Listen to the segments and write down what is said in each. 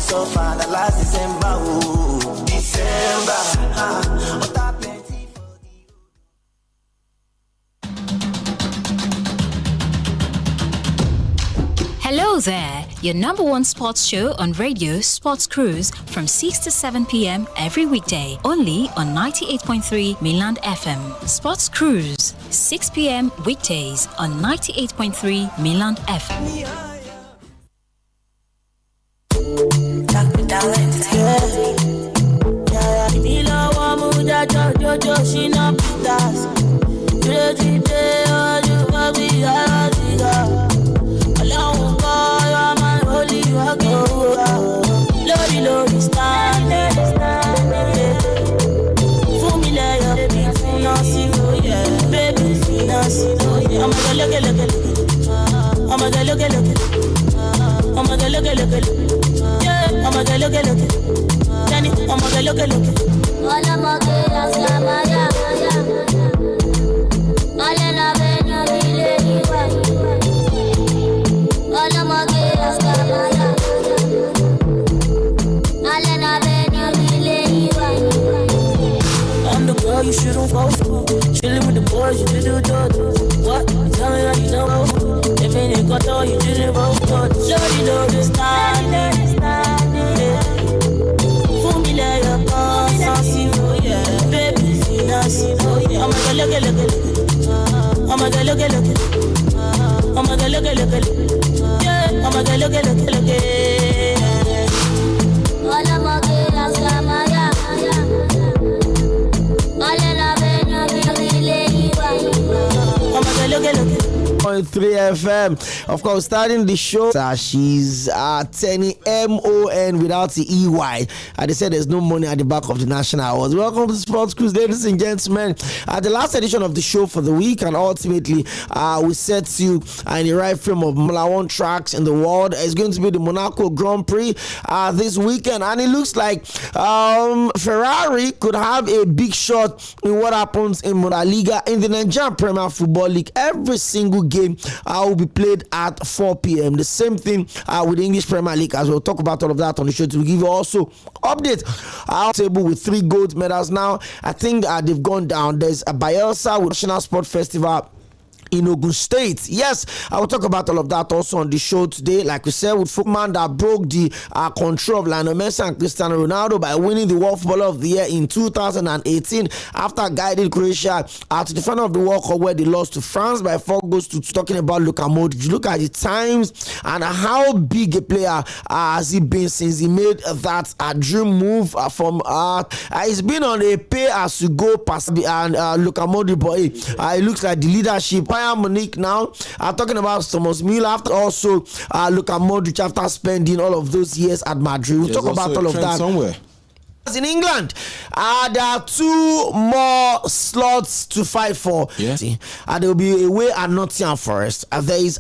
so far the last December, oh, December. But I plenty for Hello there, your number one sports show on radio, Sports Cruise, from 6 to 7 p.m. every weekday, only on 98.3 Mainland FM. Sports Cruise, 6 p.m. weekdays on 98.3 Mainland FM. You shouldn't fall for. Chilling with the boys, you didn't do. What? Tell me how you know. If it ain't got all, you didn't roll for. Shorty know this time. For me, let your conscience, oh yeah. Baby, finance, oh yeah. I'm gonna look it. I'm gonna look it. I'm gonna look it. Yeah, I'm gonna look it. All I'm gonna ask my 3 FM. Of course, starting the show, she's Tᴏᴜ without the EY. They said there's no money at the back of the national awards. Welcome to Sports Cruise, ladies and gentlemen. The last edition of the show for the week, and ultimately, we set you in the right frame of Formula One tracks in the world. It's going to be the Monaco Grand Prix this weekend, and it looks like Ferrari could have a big shot in what happens in La Liga in the Nigerian Premier Football League. Every single game will be played at 4 p.m. The same thing with the English Premier League, as we'll talk about all of that on the show. To give you also update our table with 3 gold medals now. I think they've gone down. There's a Bayelsa with National Sport Festival in Ogun State. Yes, I will talk about all of that also on the show today. Like we said, with footman that broke the control of Lionel Messi and Cristiano Ronaldo by winning the World Footballer of the Year in 2018 after guiding Croatia to the final of the World Cup where they lost to France by 4 goals to 2. Talking about Luka Modric, you look at the times and how big a player has he been since he made that dream move from he's been on a pay as you go pass and Luka Modric, but it looks like the leadership Bayern Munich now are talking about Thomas Müller after also Luka Modric after spending all of those years at Madrid. We'll talk about all of that somewhere. In England, there are 2 more slots to fight for. Yeah. There will be away at Nottingham Forest. There is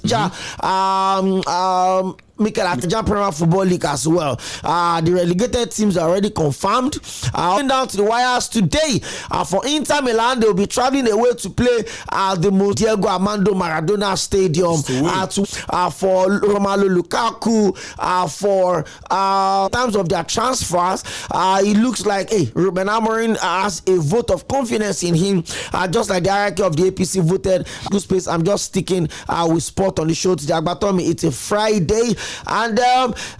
Mikel Arteta Premier Football League as well. The relegated teams are already confirmed. Going down to the wires today for Inter Milan. They will be traveling away to play the Diego Armando Maradona Stadium for Romelu Lukaku. For terms of their transfers, it looks like Ruben Amorim has a vote of confidence in him. Just like the hierarchy of the APC voted. Good space. I'm just sticking with sport on the show today. Agbatome, it's a Friday. And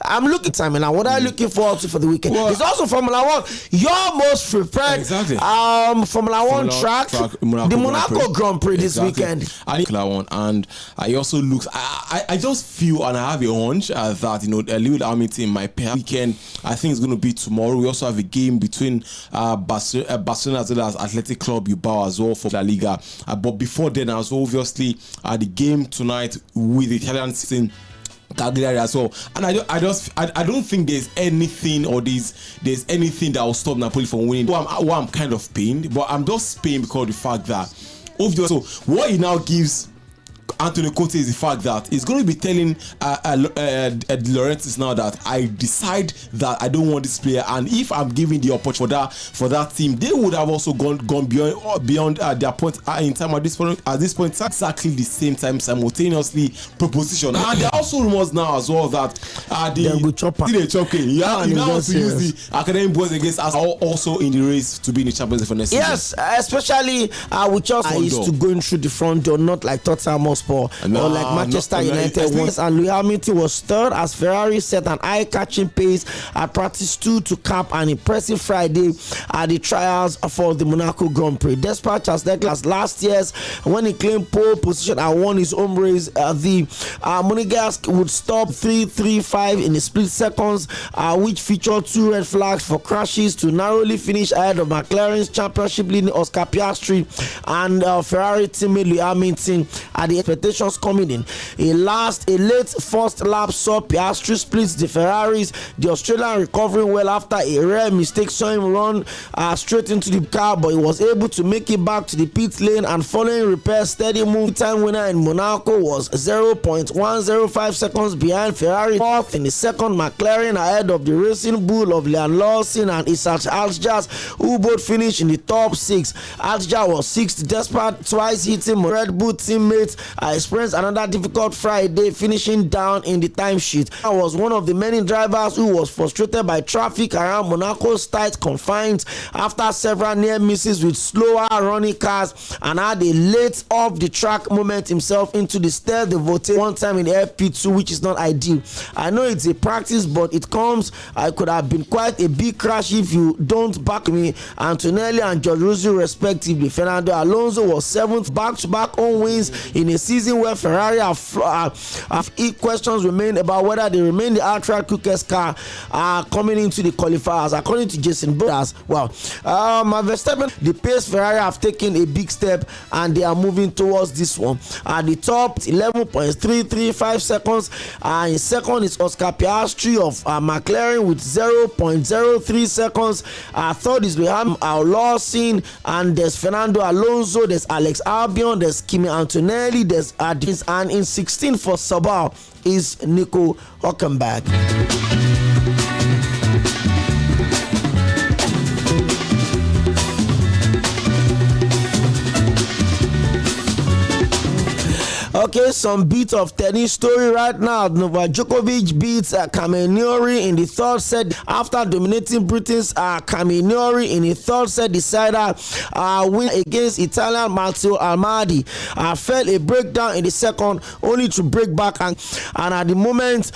I'm looking at time now. What are you looking forward to for the weekend? It's also Formula One. Your most prepared Formula One track, the Monaco Grand Prix this weekend. And I also look. I just feel and I have a hunch that Lewis Hamilton might pay weekend. I think it's going to be tomorrow. We also have a game between Barcelona as well as Athletic Club Bilbao as well for La Liga. But before then, as well, obviously the game tonight with the Italian team Cagliari as well, and I don't think there's anything there's anything that will stop Napoli from winning. I'm kind of pained, but I'm just pained because of the fact that obviously, so what it now gives Anthony Cote is the fact that he's going to be telling De Laurentiis now that I decide that I don't want this player, and if I'm giving the opportunity for that team, they would have also gone beyond their point in time at this point. At this point, exactly the same time, simultaneously proposition. And there are also rumors now as well that the choking. You now want to use the academic boys against us also in the race to be in the Champions League for next season. Yes, especially with Chelsea is to going through the front door, not like Tottenham Hotspur or like Manchester United was. And Lewis Hamilton was third as Ferrari set an eye-catching pace at practice 2 to cap an impressive Friday at the trials for the Monaco Grand Prix. Despite Charles Leclerc last year's when he claimed pole position and won his home race, the Monegasque would stop 3.35 in the split seconds, which featured 2 red flags for crashes to narrowly finish ahead of McLaren's championship leading Oscar Piastri and Ferrari teammate Lewis Hamilton. At the expectations coming in, a late first lap saw Piastri splits the Ferraris, the Australian recovering well after a rare mistake saw him run straight into the car, but he was able to make it back to the pit lane, and following repairs, steady move time winner in Monaco was 0.105 seconds behind Ferrari, fourth in the second McLaren, ahead of the Racing Bull of Liam Lawson and Isak Aljas, who both finished in the top 6. Aljas was 6th despite twice hitting Red Bull teammates. Experienced another difficult Friday, finishing down in the timesheet. I was one of the many drivers who was frustrated by traffic around Monaco's tight confines after several near misses with slower running cars, and had a late off the track moment himself into the stairs de vote one time in the FP2, which is not ideal. I know it's a practice, but it comes. I could have been quite a big crash if you don't back me. Antonelli and George Russell respectively. Fernando Alonso was 7th, back-to-back own wins in a season where Ferrari have questions remain about whether they remain the outright quickest car coming into the qualifiers. According to Jason Bottas, Verstappen, the pace Ferrari have taken a big step and they are moving towards this one. At the top, 11.335 seconds. In second is Oscar Piastri of McLaren with 0.03 seconds. Third is Liam Lawson, and there's Fernando Alonso, there's Alex Albon, there's Kimi Antonelli, there's and in 16th for Sauber is Nico Hülkenberg. Okay, some bit of tennis story right now. Novak Djokovic beats Cameron Norrie in the third set after dominating Britain's Cameron Norrie in the third set decider win against Italian Matteo Almadi. Felt a breakdown in the second, only to break back and at the moment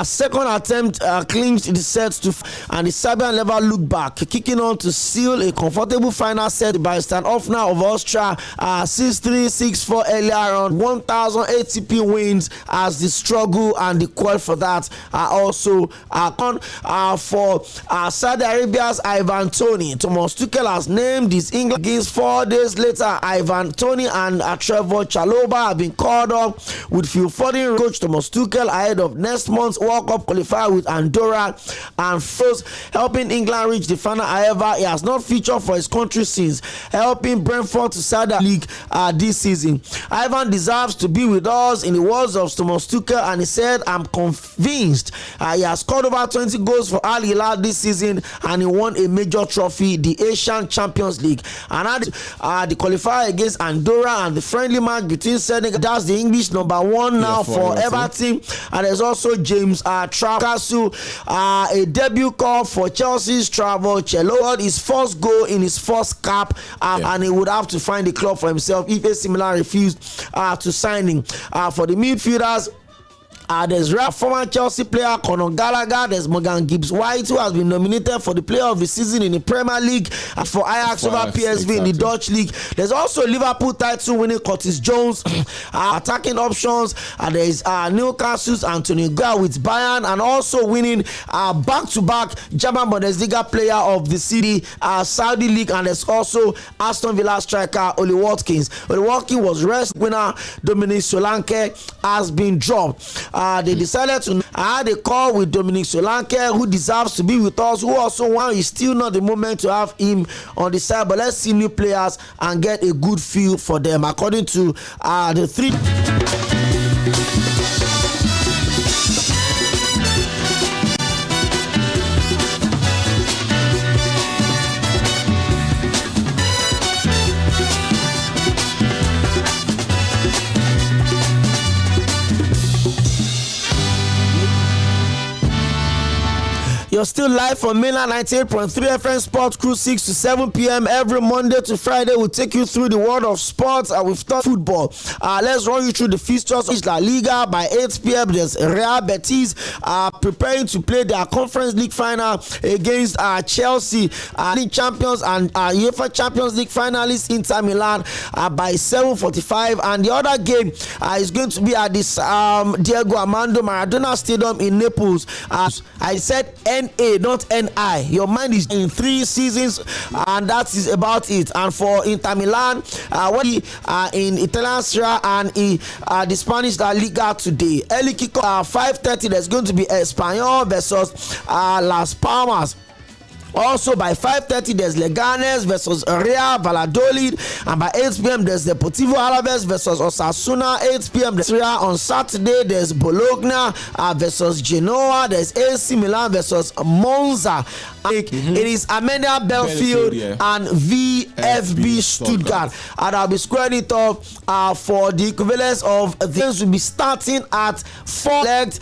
second attempt clinched the set and the Serbian never looked back, kicking on to seal a comfortable final set by Stan Offner of Austria 6-3, 6-4 earlier on. 1,000 ATP wins as the struggle and the call for that are also on for Saudi Arabia's Ivan Toney. Thomas Tuchel has named his England against 4 days later. Ivan Toney and Trevor Chalobah have been called up with Phil Foden. Coach Thomas Tuchel ahead of next month's World Cup qualifier with Andorra and first helping England reach the final. However, he has not featured for his country since helping Brentford to Saudi League this season. Ivan deserves to be with us, in the words of Thomas Tuchel, and he said, I'm convinced he has scored over 20 goals for Al Hilal this season, and he won a major trophy, the Asian Champions League. And the qualifier against Andorra and the friendly match between Senegal, that's the English number 1 now for Everton. And there's also James Tracasso, a debut call for Chelsea's Trevor Chalobah, his first goal in his first cap, and he would have to find a club for himself if AC Milan refused to sign him. For the midfielders, there's former Chelsea player Conor Gallagher, there's Morgan Gibbs-White, who has been nominated for the player of the season in the Premier League for Ajax over PSV in the Dutch League. There's also Liverpool title winning Curtis Jones, attacking options. There's Newcastle's Antonio Gall with Bayern, and also winning back-to-back German Bundesliga player of the city, Saudi League. And there's also Aston Villa striker Ollie Watkins. Ollie Watkins was rest winner Dominic Solanke has been dropped. They decided to have a call with Dominic Solanke, who deserves to be with us, who also won. It's still not the moment to have him on the side, but let's see new players and get a good feel for them. According to the three You're still live from mainland 98.3 FM Sports Crew, 6 to 7 p.m. every Monday to Friday. We'll take you through the world of sports. We've talked football. Let's run you through the fixtures of La Liga. By 8 p.m. there's Real Betis preparing to play their Conference League final against Chelsea, league champions and UEFA Champions League finalists Inter Milan by 7:45. And the other game is going to be at this Diego Armando Maradona Stadium in Naples. I said NA, not NI. Your mind is in 3 seasons, and that is about it. And for Inter Milan, in Italian Serie A and in the Spanish La Liga today. Early kickoff 5:30. There's going to be Espanyol versus Las Palmas. Also by 5:30 there's Leganes versus Real Valladolid, and by 8 p.m. there's Deportivo Alaves versus Osasuna. 8 p.m. on Saturday there's Bologna versus Genoa. There's AC Milan versus Monza. It is Armenia Belfield and VfB Stuttgart, and I'll be squaring it up for the equivalence of the games will be starting at 4 legs.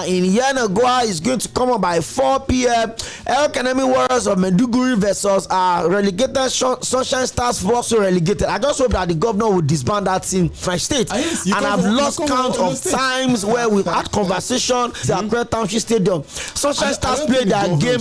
In Yenagoa is going to come up by 4 p.m. El Kanemi Warriors of Maiduguri versus relegated Sunshine Stars, also relegated. I just hope that the governor will disband that team from my state. And I've lost count of times where we've had conversation at Accra Township Stadium. Sunshine Stars played their game.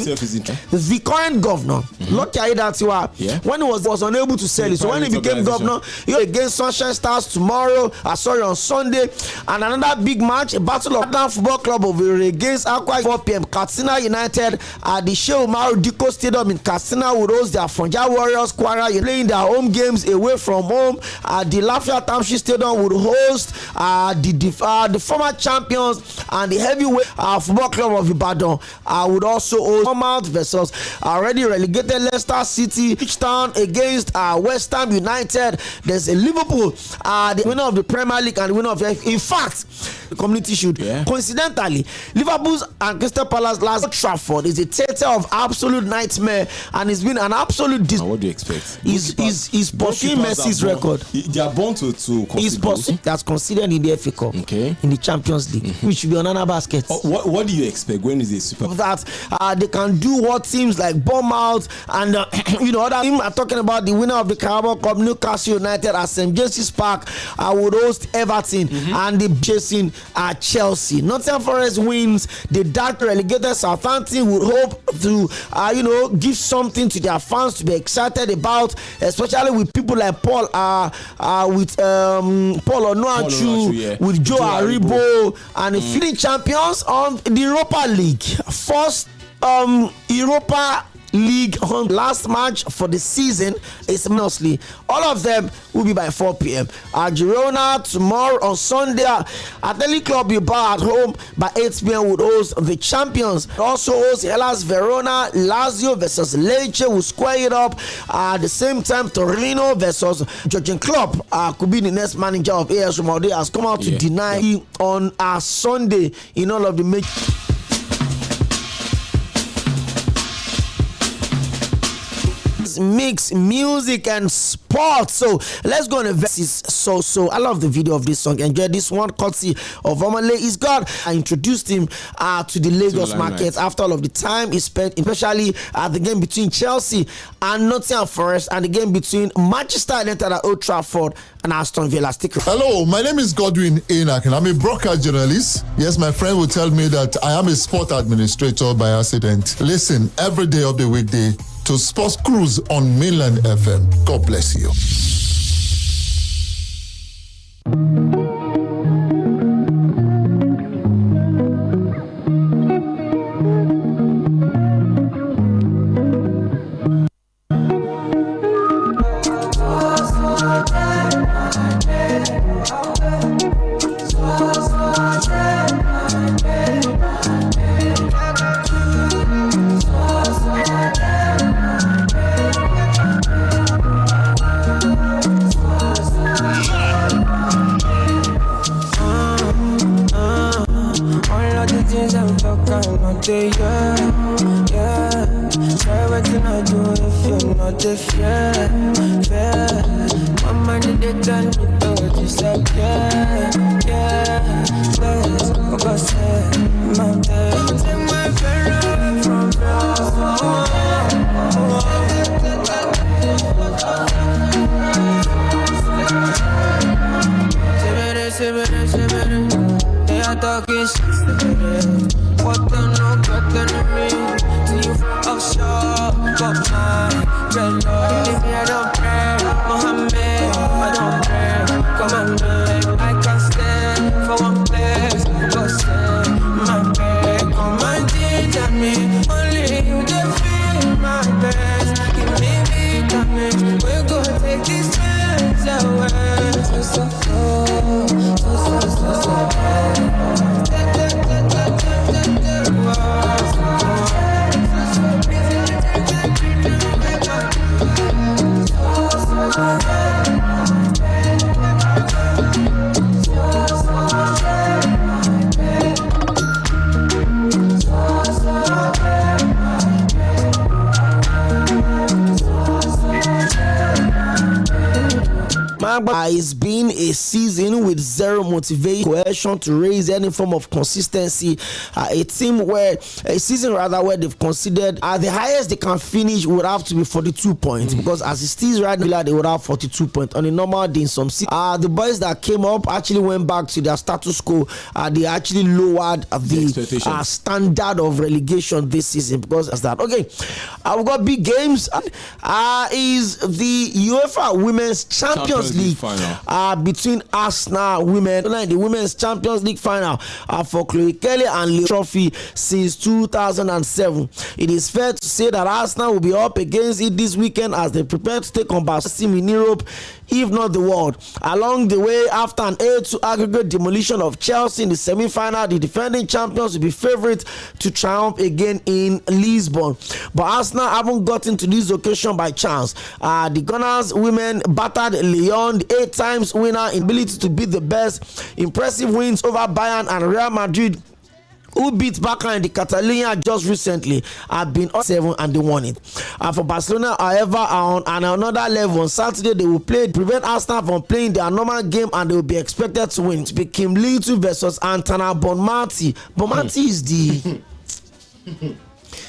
The current governor, Lucky Aiyedatiwa, when he was unable to sell it, so when he became governor, he against Sunshine Stars tomorrow, on Sunday, and another big match, a battle of Ghana Football Club over against Akwa 4 p.m. Katsina United at the Sheikh Umaru Dikko Stadium in Katsina will host their Funja Warriors. Kwara playing their home games away from home. The Lafayette Township Stadium would host the former champions and the heavyweight Football Club of Ibadan would also host Bournemouth versus already relegated Leicester City. Each town against West Ham United. There's a Liverpool, the winner of the Premier League and the winner of in fact the Community Shield. Coincidentally, Liverpool's and Crystal Palace last Old Trafford is a theatre of absolute nightmare, and it's been an absolute what do you expect? He's pursuing Messi's record. They are born to concede. That's considered in the FA Cup, in the Champions League, which should be another basket. What do you expect when is a super? That they can do what teams like Bournemouth and other teams are talking about. The winner of the Carabao Cup, Newcastle United at St James's Park, would host Everton, and the chasing Chelsea. Nottingham Forest wins. The dark relegated Southampton would hope to give something to their fans to be excited about, especially with people like Paul Onuachu, with Joe Aribo, and the defending champions on the Europa League. First Europa League on last match for the season is mostly all of them will be by 4 p.m. Girona tomorrow on Sunday. Athletic Club Bilbao at home by 8 p.m. would host the champions. Also host Hellas Verona. Lazio versus Lecce will square it up at the same time. Torino versus Jurgen Klopp could be the next manager of AS Roma. They has come out to deny on Sunday in all of the major mix music and sports. So let's go on a versus. So I love the video of this song. Enjoy this one courtesy of Omale is God. I introduced him to the Lagos market after all of the time he spent, especially at the game between Chelsea and Nottingham Forest, and the game between Manchester United at Old Trafford and Aston Villa. Hello, my name is Godwin Enoch and I'm a broadcast journalist. Yes, my friend will tell me that I am a sport administrator by accident. Listen every day of the weekday to Sports Cruise on Mainland FM. God bless you. From It's been a season with zero motivation, coercion to raise any form of consistency. A season where they've considered the highest they can finish would have to be 42 points because as it stands right now, they would have 42 points on a normal day. In some the boys that came up actually went back to their status quo. They actually lowered the standard of relegation this season because of that. Okay, we've got big games. Is the UEFA Women's Champions League final between Arsenal women and the Women's Champions League final for Cʀᴜɪ紇 and trophy since 2007. It is fair to say that Arsenal will be up against it this weekend as they prepare to take on Barcelona in Europe, if not the world. Along the way, after an 8-2 aggregate demolition of Chelsea in the semi-final, the defending champions will be favourites to triumph again in Lisbon. But Arsenal haven't gotten to this occasion by chance. The Gunners women battered Lyon, the 8 times winner, in ability to beat the best. Impressive wins over Bayern and Real Madrid, who beat Barca in the Catalonia just recently, have been 7 and they won it. For Barcelona, however, on another level, on Saturday they will prevent Arsenal from playing their normal game and they will be expected to win. It became Ḥ versus Antana Bonmati. Bonmati is the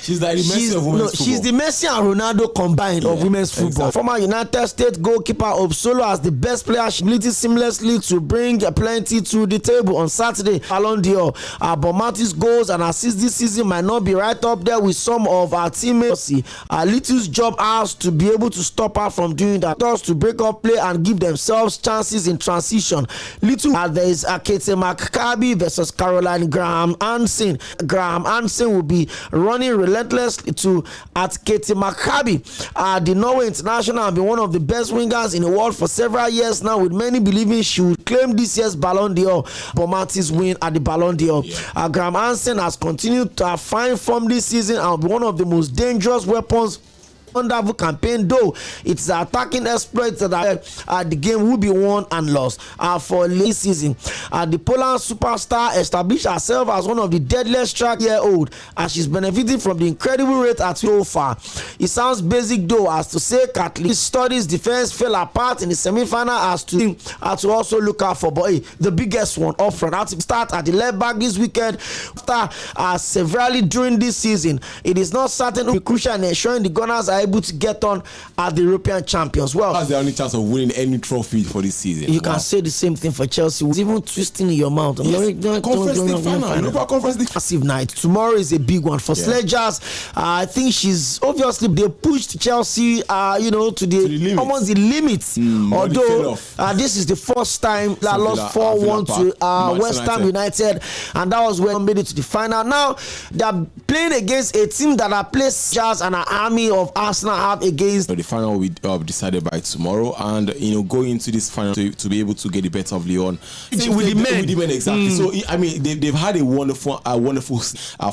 She's the Messi of women's football. She's the Messi and Ronaldo combined of women's football. Exactly. Former United States goalkeeper Sᴘᴏʀᴜ as the best player, she ability seamlessly to bring plenty to the table on Saturday. Ballon d'Or. Bonmati's goals and assists this season might not be right up there with some of our teammates. Little's job has to be able to stop her from doing that. Thus to break up play and give themselves chances in transition. Little there is Ḥkɛtɛ versus Caroline Graham Hansen. Graham Hansen will be running relentlessly to at Ḥkɛtɛ. The Norway international has been one of the best wingers in the world for several years now, with many believing she would claim this year's Ballon d'Or. Bonmati's win at the Ballon d'Or. Graham Hansen has continued to have fine form this season and will be one of the most dangerous weapons under the campaign, though it's attacking exploits that the game will be won and lost for this season. The Poland superstar established herself as one of the deadliest strike-year-old as she's benefiting from the incredible rate at so far. It sounds basic though, as to say Catholic studies defense fell apart in the semi-final as to also look out for the biggest one up front. Had to start at the left back this weekend after severely during this season. It is not certain who will be crucial in ensuring the Gunners are able to get on as the European champions. Well, that's the only chance of winning any trophy for this season. You can say the same thing for Chelsea. It's even twisting in your mouth. Conference League final. Massive night. Tomorrow is a big one for Sledgers. I think she's obviously they pushed Chelsea, to the almost the limits. Although this is the first time that lost 4-1 to West Ham United, and that was when they made it to the final. Now they're playing against a team that are placed Jazz and an army of Arsenal have against. The final will be decided by tomorrow, and going into this final to be able to get the better of Lyon with the men. Exactly. So I mean they've had a wonderful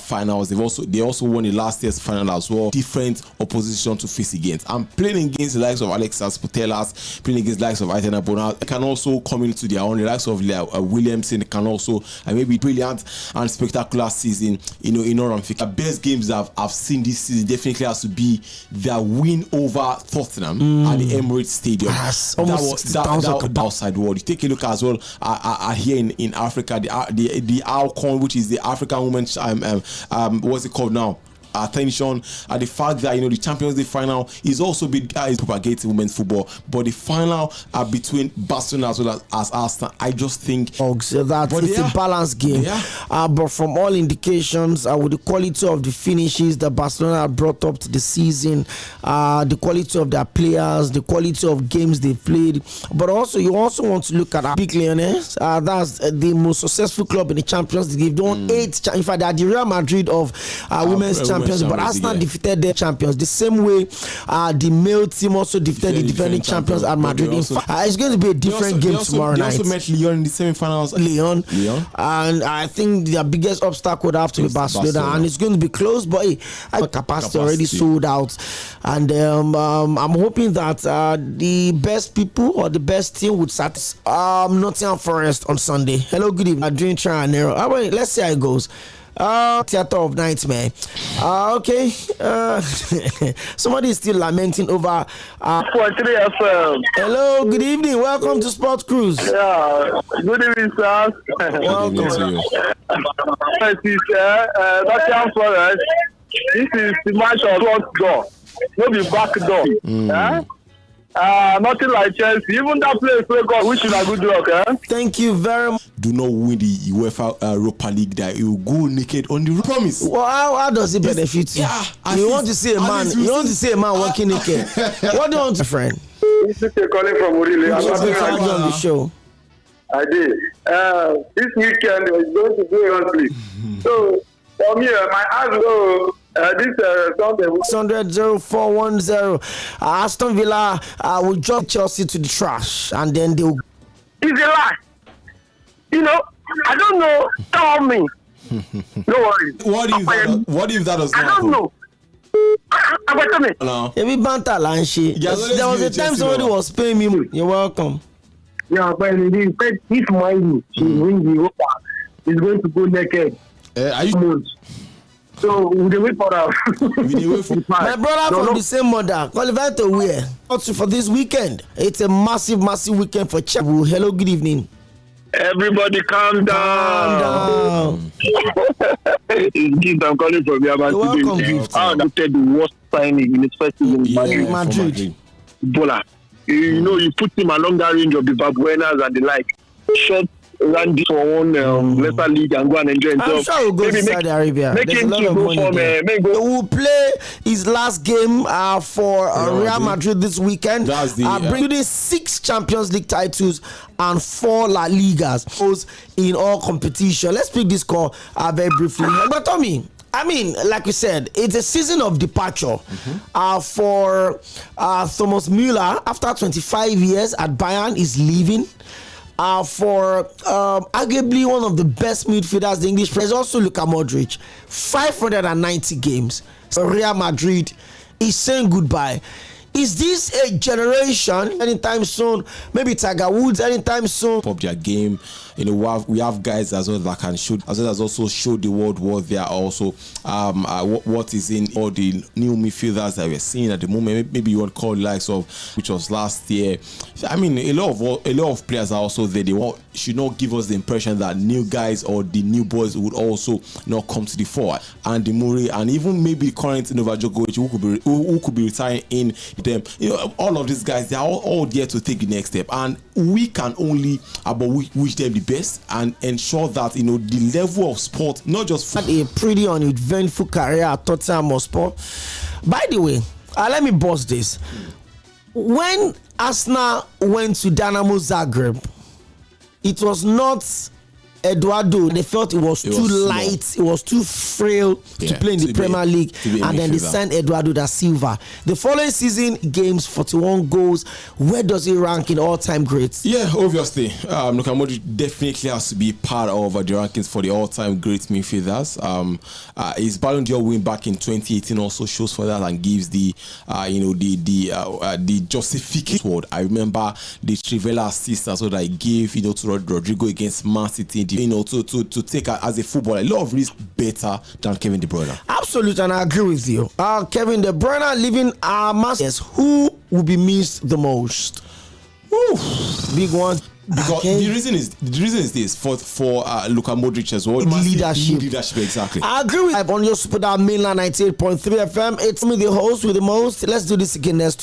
finals. They also won the last year's final as well. Different opposition to face against. I'm playing against the likes of Aлекs Putellas, playing against the likes of Aitana Bonal. Can also come into their own. The likes of Williamson can also maybe brilliant and spectacular season. In Oran. The best games I've seen this season definitely has to be their win over Tottenham at the Emirates Stadium. Yes, that outside world. You take a look as well here in Africa, the Alcon, which is the African Women's what's it called now? Attention at the fact that the Champions League final is also is propagating women's football, but the final between Barcelona as well as Arsenal, I just think it's a balanced game. But from all indications, with the quality of the finishes that Barcelona brought up to the season, the quality of their players, the quality of games they played, but also you also want to look at big Leones. That's the most successful club in the Champions League. They've done 8. In fact, they are the Real Madrid of women's Champions Champions, but Arsenal defeated their champions the same way the male team also defeated the defending champions at Madrid. It's going to be a different game tomorrow night. They also met Lyon in the semi-finals. Lyon. And I think their biggest obstacle would have to be Barcelona, and it's going to be close, but capacity already sold out. And I'm hoping that the best people or the best team would start Nottingham Forest on Sunday. Hello, good evening. Doing trial and error. Let's see how it goes. Theater of nightmare. Okay. Somebody is still lamenting over 4.3 FM. Hello, good evening. Welcome to Sports Cruise. Yeah, good evening, sir. Welcome. Nottingham Forest. This is the match of front door, no be back door. Nothing like Chelsea. Even that place where God wish you a good luck. Thank you very much. Do not win the UEFA Europa League that you will go naked on the promise. Well, how does it benefit you? You want to see a man? You want to see a man walking naked? What do you want to friend? This is calling from Orile. I'm on the show. I did. This weekend is going to be honestly. So for me, my eyes go. This Sᴘᴏ 0410. Aston Villa will drop Chelsea to the trash, and then they will. It's a lie. You know, I don't know. Tell me. No worries. What if that does not happen? I don't know. No. There was a time somebody was paying me. You're welcome. Yeah, but if Miami win the Europa, is going to go naked. Are you? So we wait for that. My brother from the same mother qualified to where? For this weekend. It's a massive weekend for Chelsea. Hello, good evening. Everybody calm down. It's Gift. I'm calling from Yaman. Welcome, Gift. I adopted the worst signing in his first season in Madrid. Bola. You know, you put him along that range of the ⴑ and the like. Short Randy for one lesser league and go and enjoy himself. I'm sure we'll go to Saudi Arabia. There's a lot of money there. He will play his last game for Real Madrid this weekend. Bringing 6 Champions League titles and 4 La Ligas in all competition. Let's pick this call very briefly. But Tommy, I mean, like we said, it's a season of departure for Thomas Müller. After 25 years at Bayern, is leaving. For arguably one of the best midfielders the English players, also Luka Modric, 590 games. So Real Madrid is saying goodbye. Is this a generation anytime soon? Maybe Tiger Woods anytime soon. Pop their game. You know, we have guys as well that can shoot, as well as also show the world what they are also what is in all the new midfielders that we're seeing at the moment. Maybe you want to call the likes of, which was last year. I mean, a lot of players are also there. They should not give us the impression that new guys or the new boys would also not come to the fore. And the Murray and even maybe current Novak Djokovic who could be retiring in them. You know, all of these guys, they are all there to take the next step, and we can only wish them the best and ensure that, you know, the level of sport, not just had a pretty uneventful career at Tottenham Hotspur. By the way, let me bust this. When Arsenal went to Dynamo Zagreb, it was not Eduardo. They felt it was too light, it was too frail to play in the Premier League, and then they signed Eduardo da Silva. The following season, games, 41 goals. Where does he rank in all-time greats? Yeah, obviously, Luka Modric definitely has to be part of the rankings for the all-time great midfielders. His Ballon d'Or win back in 2018 also shows for that and gives the justification word. I remember the Trivela assist as well that he gave, you know, to Rodrigo against Man City. You know, to take as a footballer, a lot of risk better than Kevin De Bruyne. Absolutely, and I agree with you. Kevin De Bruyne leaving our masters. Who will be missed the most? Big one. Because the reason is this for Luka Modric as well. Leadership, exactly. I agree with you. On your Super Mainland 98.3 FM. It's me, the host with the most. Let's do this again next.